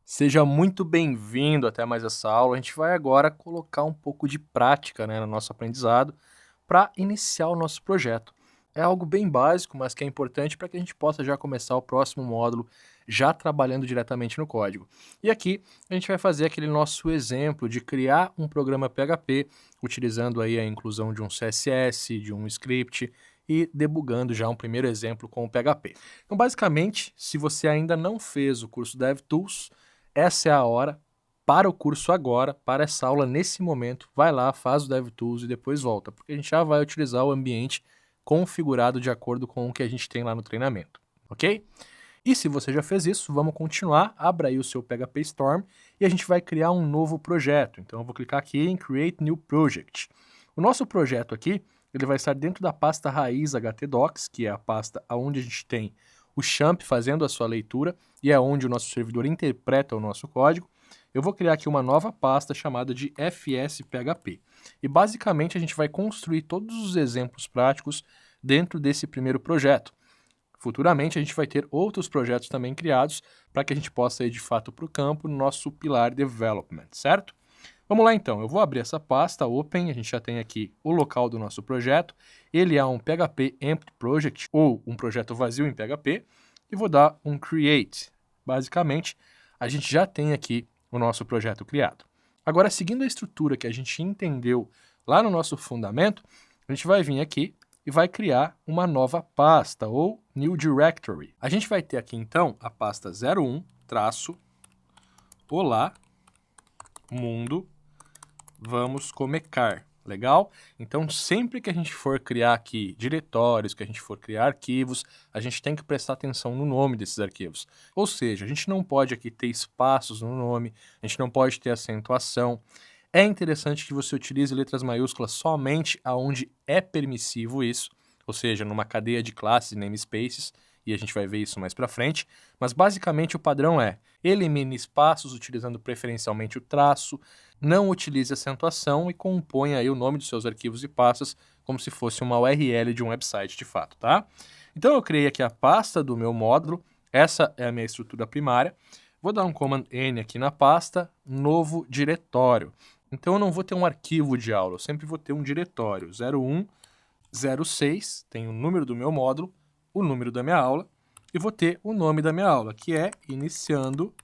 Seja muito bem-vindo até mais essa aula. A gente vai agora colocar um pouco de prática, no nosso aprendizado para iniciar o nosso projeto. É algo bem básico, mas que é importante para que a gente possa já começar o próximo módulo já trabalhando diretamente no código. E aqui a gente vai fazer aquele nosso exemplo de criar um programa PHP utilizando aí a inclusão de um CSS, de um script e debugando já um primeiro exemplo com o PHP. Então, basicamente, se você ainda não fez o curso DevTools, essa é a hora, para o curso agora, para essa aula nesse momento, vai lá, faz o DevTools e depois volta, porque a gente já vai utilizar o ambiente configurado de acordo com o que a gente tem lá no treinamento, ok? E se você já fez isso, vamos continuar, abra aí o seu PHP Storm e a gente vai criar um novo projeto. Então eu vou clicar aqui em Create New Project. O nosso projeto aqui, ele vai estar dentro da pasta raiz htdocs, que é a pasta onde a gente tem o champ fazendo a sua leitura e é onde o nosso servidor interpreta o nosso código. Eu vou criar aqui uma nova pasta chamada de fsphp. E basicamente a gente vai construir todos os exemplos práticos dentro desse primeiro projeto. Futuramente a gente vai ter outros projetos também criados para que a gente possa ir de fato para o campo no nosso pilar Development, certo? Vamos lá então, eu vou abrir essa pasta Open, a gente já tem aqui o local do nosso projeto, ele é um PHP Empty Project ou um projeto vazio em PHP e vou dar um Create. Basicamente, a gente já tem aqui o nosso projeto criado. Agora, seguindo a estrutura que a gente entendeu lá no nosso fundamento, a gente vai vir aqui e vai criar uma nova pasta ou New Directory. A gente vai ter aqui então a pasta 01 traço olá mundo vamos começar. Legal? Então, sempre que a gente for criar aqui diretórios, que a gente for criar arquivos, a gente tem que prestar atenção no nome desses arquivos. Ou seja, a gente não pode aqui ter espaços no nome, a gente não pode ter acentuação. É interessante que você utilize letras maiúsculas somente aonde é permissivo isso, ou seja, numa cadeia de classes e namespaces, e a gente vai ver isso mais para frente, mas basicamente o padrão é elimine espaços utilizando preferencialmente o traço, não utilize acentuação e componha aí o nome dos seus arquivos e pastas como se fosse uma URL de um website de fato, tá? Então eu criei aqui a pasta do meu módulo, essa é a minha estrutura primária, vou dar um Command N aqui na pasta, novo diretório. Então eu não vou ter um arquivo de aula, eu sempre vou ter um diretório 01, 06, tem o número do meu módulo, o número da minha aula, e vou ter o nome da minha aula, que é Iniciando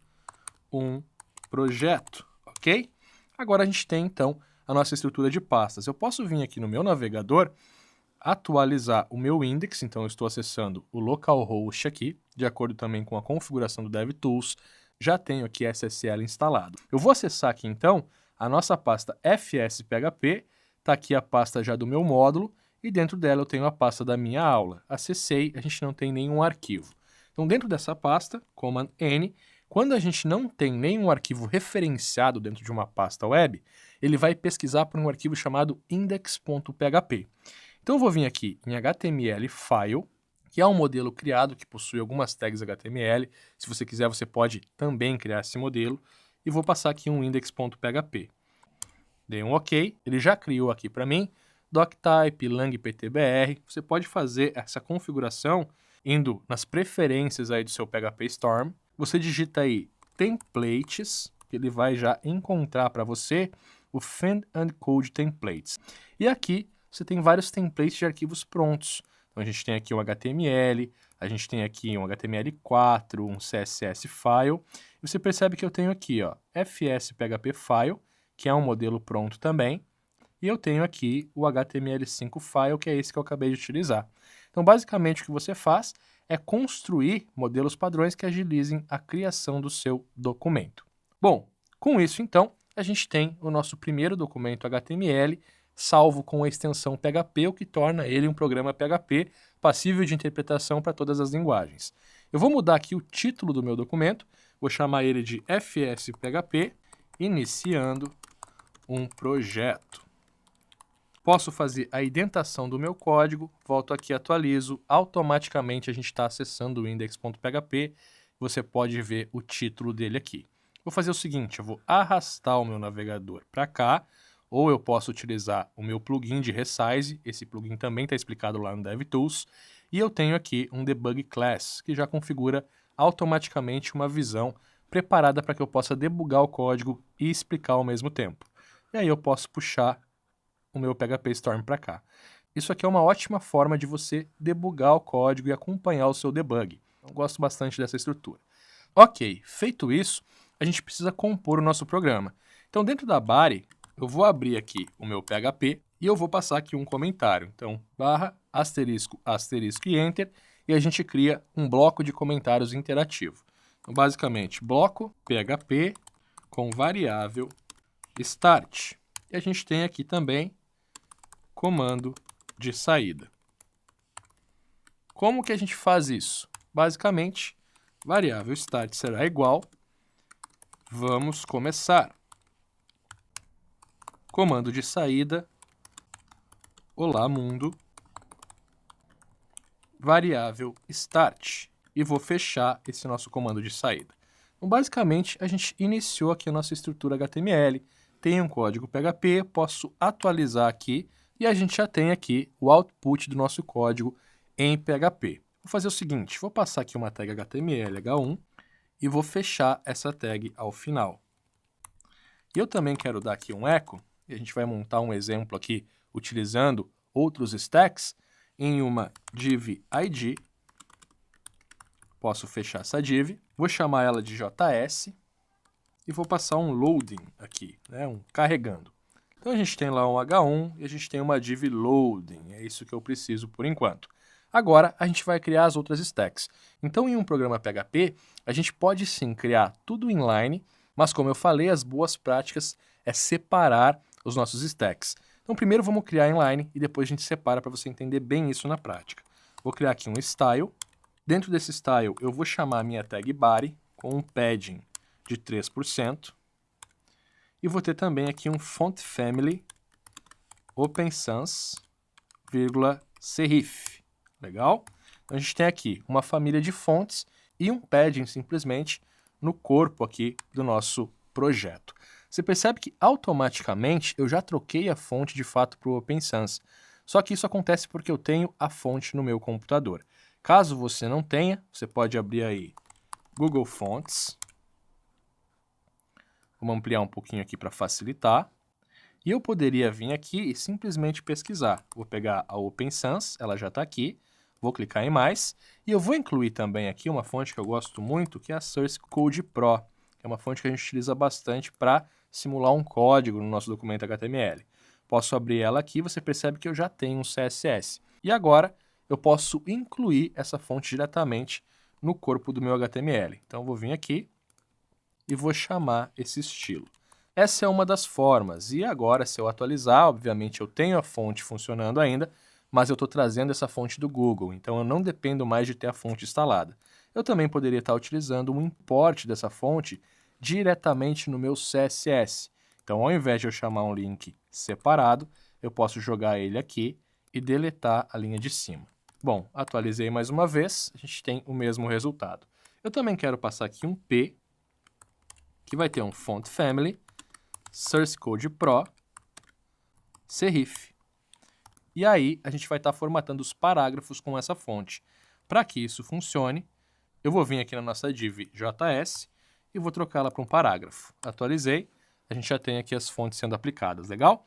um Projeto, ok? Agora a gente tem, então, a nossa estrutura de pastas. Eu posso vir aqui no meu navegador, atualizar o meu index, então eu estou acessando o localhost aqui, de acordo também com a configuração do DevTools, já tenho aqui SSL instalado. Eu vou acessar aqui, então, a nossa pasta fsphp, está aqui a pasta já do meu módulo, e dentro dela eu tenho a pasta da minha aula. Acessei, a gente não tem nenhum arquivo. Então, dentro dessa pasta, Command N, quando a gente não tem nenhum arquivo referenciado dentro de uma pasta web, ele vai pesquisar por um arquivo chamado index.php. Então eu vou vir aqui em HTML File, que é um modelo criado que possui algumas tags HTML. Se você quiser, você pode também criar esse modelo. E vou passar aqui um index.php. Dei um OK, ele já criou aqui para mim doctype, langptbr. Você pode fazer essa configuração indo nas preferências aí do seu PHP Storm. Você digita aí templates, que ele vai já encontrar para você o Find and Code Templates. E aqui você tem vários templates de arquivos prontos. Então a gente tem aqui um HTML, a gente tem aqui um HTML4, um CSS file. E você percebe que eu tenho aqui, ó, fsphp file, que é um modelo pronto também. E eu tenho aqui o HTML5 file, que é esse que eu acabei de utilizar. Então, basicamente, o que você faz é construir modelos padrões que agilizem a criação do seu documento. Bom, com isso, então, a gente tem o nosso primeiro documento HTML, salvo com a extensão PHP, o que torna ele um programa PHP passível de interpretação para todas as linguagens. Eu vou mudar aqui o título do meu documento, vou chamar ele de FSPHP, iniciando um projeto. Posso fazer a indentação do meu código, volto aqui, atualizo, automaticamente a gente está acessando o index.php, você pode ver o título dele aqui. Vou fazer o seguinte, eu vou arrastar o meu navegador para cá, ou eu posso utilizar o meu plugin de resize, esse plugin também está explicado lá no DevTools, e eu tenho aqui um debug class, que já configura automaticamente uma visão preparada para que eu possa debugar o código e explicar ao mesmo tempo. E aí eu posso puxar o meu PHP Storm para cá. Isso aqui é uma ótima forma de você debugar o código e acompanhar o seu debug. Eu gosto bastante dessa estrutura. Ok, feito isso, a gente precisa compor o nosso programa. Então, dentro da body, eu vou abrir aqui o meu PHP e eu vou passar aqui um comentário. Então, barra, asterisco, asterisco e enter, e a gente cria um bloco de comentários interativo. Então, basicamente, bloco PHP com variável start. E a gente tem aqui também comando de saída. Como que a gente faz isso? Basicamente, variável start será igual, vamos começar. Comando de saída, olá mundo, variável start. E vou fechar esse nosso comando de saída. Então, basicamente, a gente iniciou aqui a nossa estrutura HTML, tem um código PHP, posso atualizar aqui, e a gente já tem aqui o output do nosso código em PHP. Vou fazer o seguinte, vou passar aqui uma tag HTML H1 e vou fechar essa tag ao final. E eu também quero dar aqui um echo, e a gente vai montar um exemplo aqui utilizando outros stacks em uma div id. Posso fechar essa div, vou chamar ela de JS e vou passar um loading aqui, né, um carregando. Então a gente tem lá um H1 e a gente tem uma div loading, é isso que eu preciso por enquanto. Agora a gente vai criar as outras stacks. Então em um programa PHP, a gente pode sim criar tudo inline, mas como eu falei, as boas práticas é separar os nossos stacks. Então primeiro vamos criar inline e depois a gente separa para você entender bem isso na prática. Vou criar aqui um style. Dentro desse style eu vou chamar a minha tag body com um padding de 3%. E vou ter também aqui um font family open sans, serif. Legal? Então a gente tem aqui uma família de fontes e um padding simplesmente no corpo aqui do nosso projeto. Você percebe que automaticamente eu já troquei a fonte de fato para o Open Sans. Só que isso acontece porque eu tenho a fonte no meu computador. Caso você não tenha, você pode abrir aí Google Fonts. Vamos ampliar um pouquinho aqui para facilitar. E eu poderia vir aqui e simplesmente pesquisar. Vou pegar a Open Sans, ela já está aqui. Vou clicar em mais. E eu vou incluir também aqui uma fonte que eu gosto muito, que é a Source Code Pro. Que é uma fonte que a gente utiliza bastante para simular um código no nosso documento HTML. Posso abrir ela aqui, você percebe que eu já tenho um CSS. E agora eu posso incluir essa fonte diretamente no corpo do meu HTML. Então eu vou vir aqui e vou chamar esse estilo. Essa é uma das formas, e agora se eu atualizar, obviamente eu tenho a fonte funcionando ainda, mas eu estou trazendo essa fonte do Google, então eu não dependo mais de ter a fonte instalada. Eu também poderia estar utilizando um import dessa fonte diretamente no meu CSS. Então ao invés de eu chamar um link separado, eu posso jogar ele aqui e deletar a linha de cima. Bom, atualizei mais uma vez, a gente tem o mesmo resultado. Eu também quero passar aqui um P, que vai ter um font family, Source Code Pro, serif. E aí a gente vai estar formatando os parágrafos com essa fonte. Para que isso funcione, eu vou vir aqui na nossa div JS e vou trocá-la para um parágrafo. Atualizei, a gente já tem aqui as fontes sendo aplicadas, legal?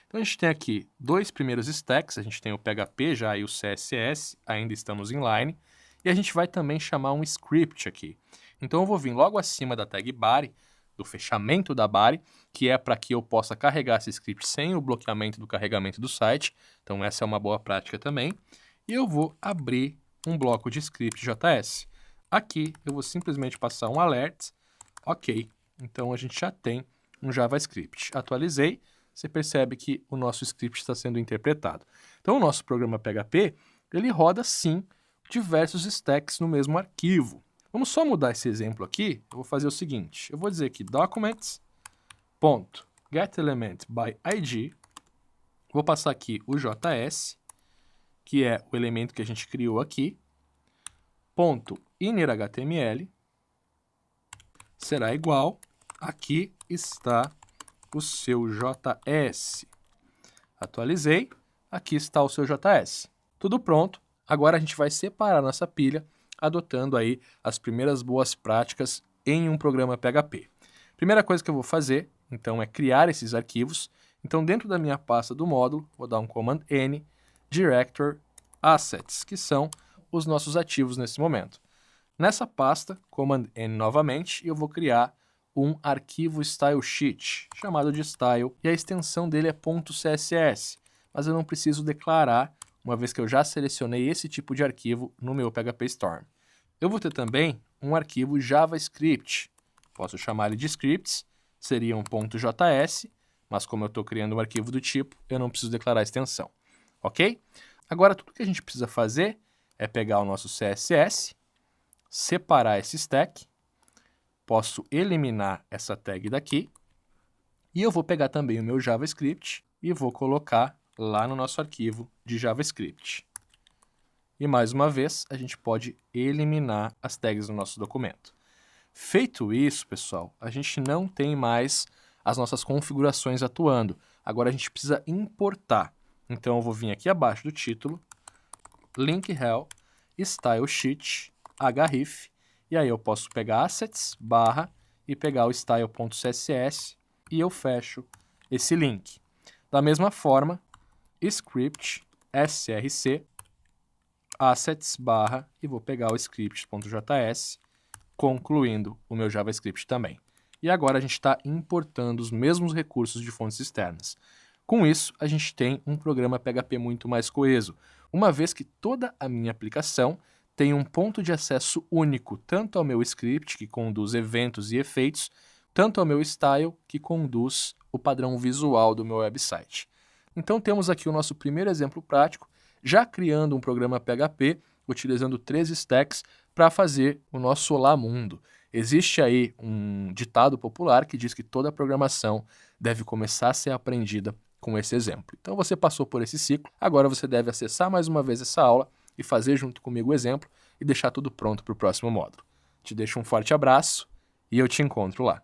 Então a gente tem aqui dois primeiros stacks, a gente tem o PHP já e o CSS, ainda estamos inline, e a gente vai também chamar um script aqui. Então eu vou vir logo acima da tag body, do fechamento da body, que é para que eu possa carregar esse script sem o bloqueamento do carregamento do site. Então essa é uma boa prática também. E eu vou abrir um bloco de script JS. Aqui eu vou simplesmente passar um alert. Ok, então a gente já tem um JavaScript. Atualizei, você percebe que o nosso script está sendo interpretado. Então o nosso programa PHP, ele roda sim diversos stacks no mesmo arquivo. Vamos só mudar esse exemplo aqui. Eu vou fazer o seguinte, eu vou dizer aqui documents.getElementById, vou passar aqui o JS, que é o elemento que a gente criou aqui, ponto innerHTML, será igual, aqui está o seu JS. Atualizei, aqui está o seu JS. Tudo pronto, agora a gente vai separar nossa pilha, adotando aí as primeiras boas práticas em um programa PHP. Primeira coisa que eu vou fazer, então, é criar esses arquivos. Então, dentro da minha pasta do módulo, vou dar um Command N, Director Assets, que são os nossos ativos nesse momento. Nessa pasta, Command N novamente, eu vou criar um arquivo StyleSheet, chamado de Style, e a extensão dele é .css, mas eu não preciso declarar, uma vez que eu já selecionei esse tipo de arquivo no meu PHP Storm. Eu vou ter também um arquivo JavaScript, posso chamar ele de scripts, seria um .js, mas como eu estou criando um arquivo do tipo, eu não preciso declarar a extensão, ok? Agora, tudo que a gente precisa fazer é pegar o nosso CSS, separar esse stack, posso eliminar essa tag daqui, e eu vou pegar também o meu JavaScript e vou colocar lá no nosso arquivo de JavaScript. E mais uma vez, a gente pode eliminar as tags do nosso documento. Feito isso, pessoal, a gente não tem mais as nossas configurações atuando. Agora a gente precisa importar. Então eu vou vir aqui abaixo do título, link rel, style sheet, href, e aí eu posso pegar assets, barra, e pegar o style.css, e eu fecho esse link. Da mesma forma, script, src, assets, barra, e vou pegar o script.js, concluindo o meu JavaScript também. E agora a gente está importando os mesmos recursos de fontes externas. Com isso, a gente tem um programa PHP muito mais coeso, uma vez que toda a minha aplicação tem um ponto de acesso único, tanto ao meu script, que conduz eventos e efeitos, tanto ao meu style, que conduz o padrão visual do meu website. Então temos aqui o nosso primeiro exemplo prático, já criando um programa PHP, utilizando 3 stacks para fazer o nosso Olá Mundo. Existe aí um ditado popular que diz que toda programação deve começar a ser aprendida com esse exemplo. Então você passou por esse ciclo, agora você deve acessar mais uma vez essa aula e fazer junto comigo o exemplo e deixar tudo pronto para o próximo módulo. Te deixo um forte abraço e eu te encontro lá.